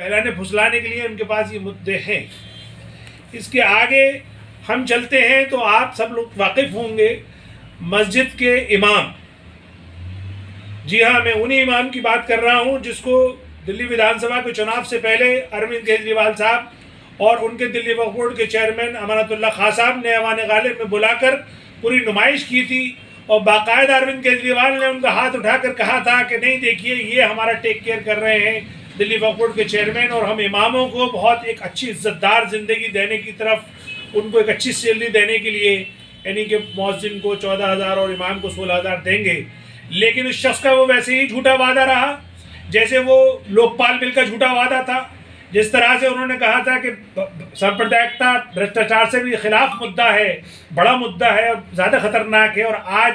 फैलाने फुसलाने के लिए उनके पास ये मुद्दे हैं। इसके आगे हम चलते हैं तो आप सब लोग वाकिफ़ होंगे मस्जिद के इमाम। जी हाँ, मैं उन्हीं इमाम की बात कर रहा हूँ जिसको दिल्ली विधानसभा के चुनाव से पहले अरविंद केजरीवाल साहब और उनके दिल्ली वक्फ बोर्ड के चेयरमैन अमानतुल्लाह खां साहब ने ऐवान गालिब में बुलाकर पूरी नुमाइश की थी और बाकायदा अरविंद केजरीवाल ने उनका हाथ उठाकर कहा था कि नहीं देखिए, ये हमारा टेक केयर कर रहे हैं दिल्ली वक्फ बोर्ड के चेयरमैन, और हम इमामों को बहुत एक अच्छी इज्जतदार ज़िंदगी देने की तरफ, उनको एक अच्छी सैलरी देने के लिए, यानी कि मौज़िन को 14,000 और इमाम को 16,000 देंगे। लेकिन उस शख्स का वो वैसे ही झूठा वादा रहा जैसे वो लोकपाल बिल का झूठा वादा था। जिस तरह से उन्होंने कहा था कि सांप्रदायिकता भ्रष्टाचार से भी खिलाफ मुद्दा है, बड़ा मुद्दा है और ज़्यादा खतरनाक है, और आज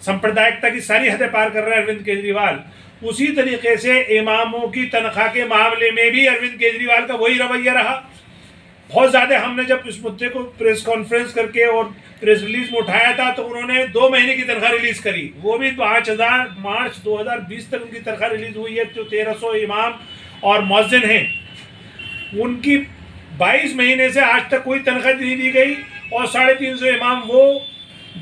सांप्रदायिकता की सारी हदें पार कर रहे हैं अरविंद केजरीवाल। उसी तरीके से इमामों की तनख्वाह के मामले में भी अरविंद केजरीवाल का वही रवैया रहा। बहुत ज़्यादा हमने जब इस मुद्दे को प्रेस कॉन्फ्रेंस करके और प्रेस रिलीज में उठाया था तो उन्होंने 2 महीने की तनख्वाह रिलीज़ करी, वो भी 5,000 मार्च 2020 तक उनकी तनख्वाह रिलीज़ हुई है। जो 1300 इमाम और मौज़िन हैं उनकी 22 महीने से आज तक कोई तनख्वाह नहीं दी गई, और 350 इमाम वो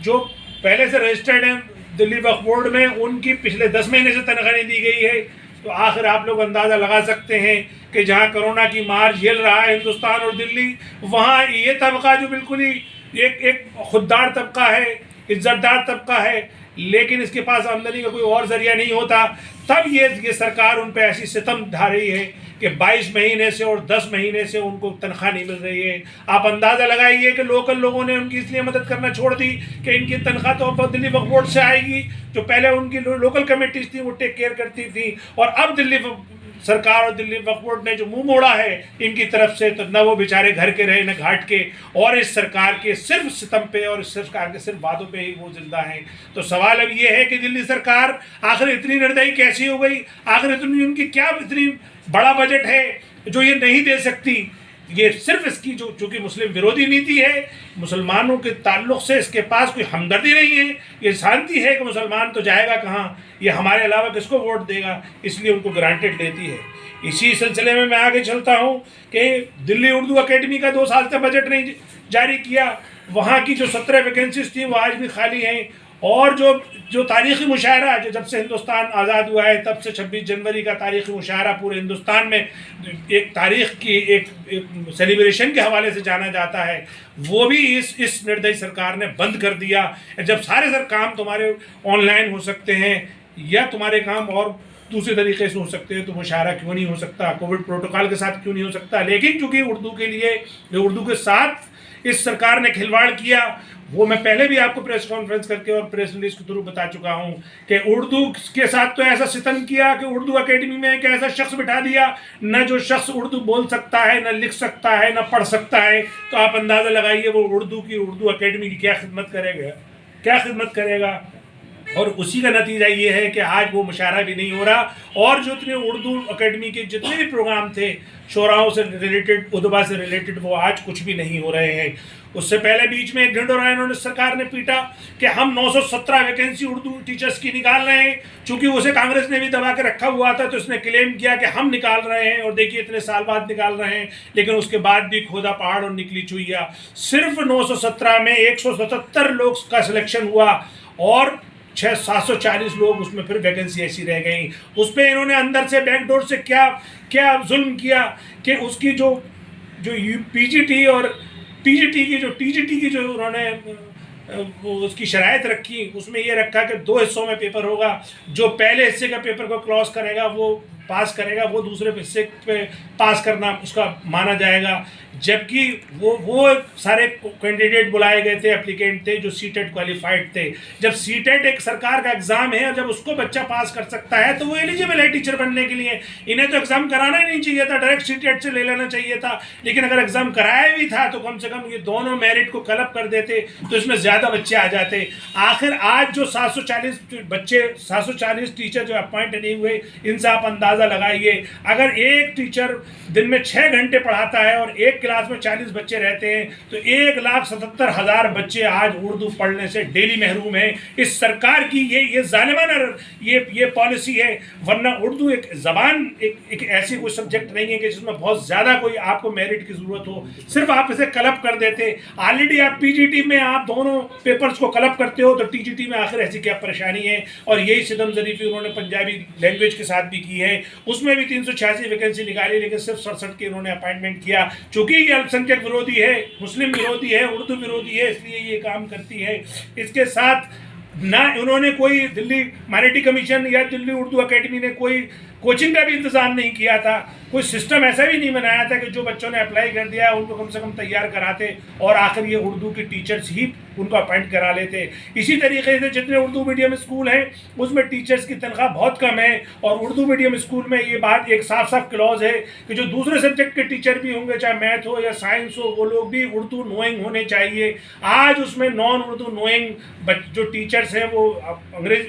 जो पहले से रजिस्टर्ड हैं दिल्ली वक्फ बोर्ड में, उनकी पिछले 10 महीने से तनख्वाह नहीं दी गई है। तो आखिर आप लोग अंदाज़ा लगा सकते हैं कि जहां कोरोना की मार झेल रहा है हिंदुस्तान और दिल्ली, वहां ये तबका जो बिल्कुल ही एक खुददार तबका है, इज्जतदार तबका है, लेकिन इसके पास आमदनी का कोई और जरिया नहीं होता, तब ये सरकार उन पर ऐसी सितम ढा रही है कि 22 महीने से और 10 महीने से उनको तनख्वाह नहीं मिल रही है। आप अंदाज़ा लगाइए कि लोकल लोगों ने उनकी इसलिए मदद करना छोड़ दी कि इनकी तनख्वाह तो दिल्ली वक्फ बोर्ड से आएगी, जो पहले उनकी लोकल कमेटीज थी वो टेक केयर करती थी, और अब दिल्ली सरकार और दिल्ली वक्फ बोर्ड ने जो मुंह मोड़ा है इनकी तरफ से, तो न वो बेचारे घर के रहे न घाट के, और इस सरकार के सिर्फ सितम पे और इस सरकार के सिर्फ वादों पे ही वो जिंदा हैं। तो सवाल अब ये है कि दिल्ली सरकार आखिर इतनी निर्दयी कैसी हो गई? आखिर इतनी उनकी क्या इतनी बड़ा बजट है जो ये नहीं दे सकती? ये सिर्फ इसकी जो चूँकि मुस्लिम विरोधी नीति है, मुसलमानों के ताल्लुक़ से इसके पास कोई हमदर्दी नहीं है, ये शांति है कि मुसलमान तो जाएगा कहाँ, ये हमारे अलावा किसको वोट देगा, इसलिए उनको ग्रांटेड लेती है। इसी सिलसिले में मैं आगे चलता हूँ कि दिल्ली उर्दू अकेडमी का 2 साल से बजट नहीं जारी किया, वहाँ की जो 17 वैकेंसीज थी वो आज भी खाली हैं, और जो तारीख़ी मुशायरा जो जब से हिंदुस्तान आज़ाद हुआ है तब से 26 जनवरी का तारीख़ी मुशायरा पूरे हिंदुस्तान में एक तारीख़ की एक सेलिब्रेशन के हवाले से जाना जाता है, वो भी इस निर्दयी सरकार ने बंद कर दिया। जब सारे काम तुम्हारे ऑनलाइन हो सकते हैं या तुम्हारे काम और दूसरे तरीके से हो सकते हैं, तो मुशायरा क्यों नहीं हो सकता, कोविड प्रोटोकॉल के साथ क्यों नहीं हो सकता? लेकिन चूँकि उर्दू के लिए, उर्दू के साथ इस सरकार ने खिलवाड़ किया, वो मैं पहले भी आपको प्रेस कॉन्फ्रेंस करके और प्रेस रिलीज के थ्रू बता चुका हूँ कि उर्दू के साथ तो ऐसा सितम किया कि उर्दू अकेडमी में एक ऐसा शख्स बिठा दिया, न जो शख्स उर्दू बोल सकता है, न लिख सकता है, न पढ़ सकता है। तो आप अंदाज़ा लगाइए वो उर्दू अकेडमी की क्या खिदमत करेगा, क्या खिदमत करेगा। और उसी का नतीजा ये है कि आज वो मुशायरा भी नहीं हो रहा, और जो इतने उर्दू अकेडमी के जितने भी प्रोग्राम थे शोराओं से रिलेटेड, उदबा से रिलेटेड, वो आज कुछ भी नहीं हो रहे हैं। उससे पहले बीच में एक ढिंढोरा इन्होंने सरकार ने पीटा कि हम 917 वैकेंसी उर्दू टीचर्स की निकाल रहे हैं। चूँकि उसे कांग्रेस ने भी दबा के रखा हुआ था तो उसने क्लेम किया कि हम निकाल रहे हैं, और देखिए इतने साल बाद निकाल रहे हैं, लेकिन उसके बाद भी खोदा पहाड़ और निकली चुईया। सिर्फ 917 में 177 लोग का सिलेक्शन हुआ, और 740 लोग उसमें फिर वैकेंसी ऐसी रह गई। उस पर इन्होंने अंदर से बैकडोर से क्या जुल्म किया कि उसकी जो पीजीटी और टीजीटी की जो उन्होंने उसकी शराइत रखी, उसमें ये रखा कि 2 हिस्सों में पेपर होगा। जो पहले हिस्से का पेपर को क्रॉस करेगा वो पास करेगा, वो दूसरे हिस्से पे पास करना उसका माना जाएगा। जबकि वो सारे कैंडिडेट बुलाए गए थे, एप्लीकेंट थे जो सीटेट क्वालिफाइड थे। जब सीटेट एक सरकार का एग्ज़ाम है और जब उसको बच्चा पास कर सकता है तो वो एलिजिबल है टीचर बनने के लिए। इन्हें तो एग्ज़ाम कराना ही नहीं चाहिए था, डायरेक्ट सीटेट से ले लेना चाहिए था। लेकिन अगर एग्ज़ाम कराया भी था तो कम से कम ये दोनों मेरिट को क्लब कर देते तो इसमें ज़्यादा बच्चे आ जाते। आखिर आज जो 740 टीचर जो अपॉइंट नहीं हुए, इनसे आप अंदाज़ा अंदाज़ा लगाइए, अगर एक टीचर दिन में 6 घंटे पढ़ाता है और एक क्लास में 40 बच्चे रहते हैं तो 1,77,000 बच्चे आज उर्दू पढ़ने से डेली महरूम हैं। इस सरकार की ये जालिमाना ये पॉलिसी है। वरना उर्दू एक ज़बान एक ऐसी कोई सब्जेक्ट नहीं है कि जिसमें बहुत ज़्यादा कोई आपको मेरिट की ज़रूरत हो, सिर्फ आप इसे क्लब कर देते। ऑलरेडी आप पीजीटी में आप दोनों पेपर्स को क्लब करते हो तो टीजीटी में आखिर ऐसी क्या परेशानी है। और यही सितम ज़रीफ़ी उन्होंने पंजाबी लैंग्वेज के साथ भी की है, उसमें भी 386 वैकेंसी निकाली लेकिन सिर्फ 67 के उन्होंने अपॉइंटमेंट किया। चूँकि ये अल्पसंख्यक विरोधी है, मुस्लिम विरोधी है, उर्दू विरोधी है, इसलिए ये काम करती है। इसके साथ ना उन्होंने कोई दिल्ली माइनॉरिटी कमीशन या दिल्ली उर्दू अकेडमी ने कोई कोचिंग का भी इंतज़ाम नहीं किया था, कोई सिस्टम ऐसा भी नहीं बनाया था कि जो बच्चों ने अप्लाई कर दिया उनको कम से कम तैयार कराते और आखिर ये उर्दू के टीचर्स ही उनको अपॉइंट करा लेते। इसी तरीके से जितने उर्दू मीडियम स्कूल हैं उसमें टीचर्स की तनख्वाह बहुत कम है और उर्दू मीडियम स्कूल में ये बात एक साफ साफ क्लॉज है कि जो दूसरे सब्जेक्ट के टीचर भी होंगे, चाहे मैथ हो या साइंस हो, वो लोग भी उर्दू नोइंग होने चाहिए। आज उसमें नॉन उर्दू नोइंग जो टीचर्स हैं वो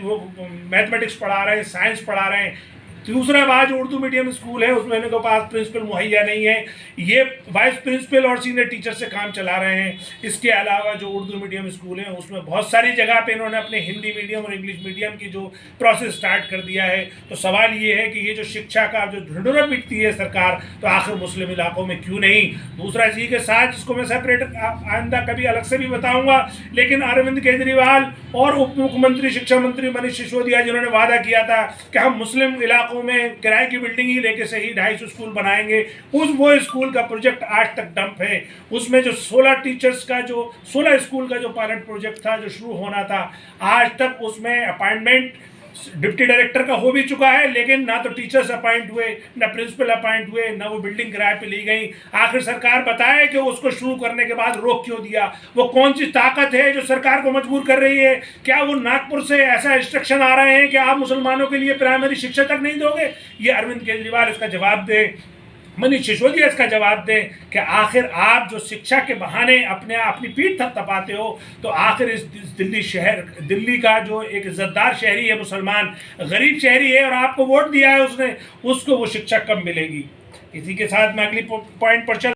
वो मैथमेटिक्स पढ़ा रहे हैं, साइंस पढ़ा रहे हैं। दूसरा बात, जो उर्दू मीडियम स्कूल है उसमें इनके पास प्रिंसिपल मुहैया नहीं है, ये वाइस प्रिंसिपल और सीनियर टीचर से काम चला रहे हैं। इसके अलावा जो उर्दू मीडियम स्कूल हैं उसमें बहुत सारी जगह पे इन्होंने अपने हिंदी मीडियम और इंग्लिश मीडियम की जो प्रोसेस स्टार्ट कर दिया है। तो सवाल ये है कि ये जो शिक्षा का जो ढिंढोरा पीटती है सरकार, तो आखिर मुस्लिम इलाकों में क्यों नहीं। दूसरा इसी के साथ, जिसको मैं सेपरेट आइंदा कभी अलग से भी बताऊँगा, लेकिन अरविंद केजरीवाल और उप मुख्यमंत्री शिक्षा मंत्री मनीष सिसोदिया जिन्होंने वादा किया था कि हम मुस्लिम इलाकों में किराए की बिल्डिंग ही लेके सही 250 स्कूल बनाएंगे, वो स्कूल का प्रोजेक्ट आज तक डंप है। उसमें जो 16 स्कूल का जो पायलट प्रोजेक्ट था जो शुरू होना था, आज तक उसमें अपॉइंटमेंट डिप्टी डायरेक्टर का हो भी चुका है, लेकिन ना तो टीचर्स अपॉइंट हुए, ना प्रिंसिपल अपॉइंट हुए, ना वो बिल्डिंग किराए पे ली गई। आखिर सरकार बताए कि उसको शुरू करने के बाद रोक क्यों दिया। वो कौन सी ताकत है जो सरकार को मजबूर कर रही है? क्या वो नागपुर से ऐसा इंस्ट्रक्शन आ रहे हैं कि आप मुसलमानों के लिए प्राइमरी शिक्षा तक नहीं दोगे? ये अरविंद केजरीवाल इसका जवाब दे, मनीष सिसोदिया इसका जवाब दें कि आखिर आप जो शिक्षा के बहाने अपनी पीठ थपथपाते हो, तो आखिर इस दिल्ली का जो एक इज्जतदार शहरी है, मुसलमान गरीब शहरी है और आपको वोट दिया है उसने, उसको वो शिक्षा कब मिलेगी। इसी के साथ मैं अगली पॉइंट पर चल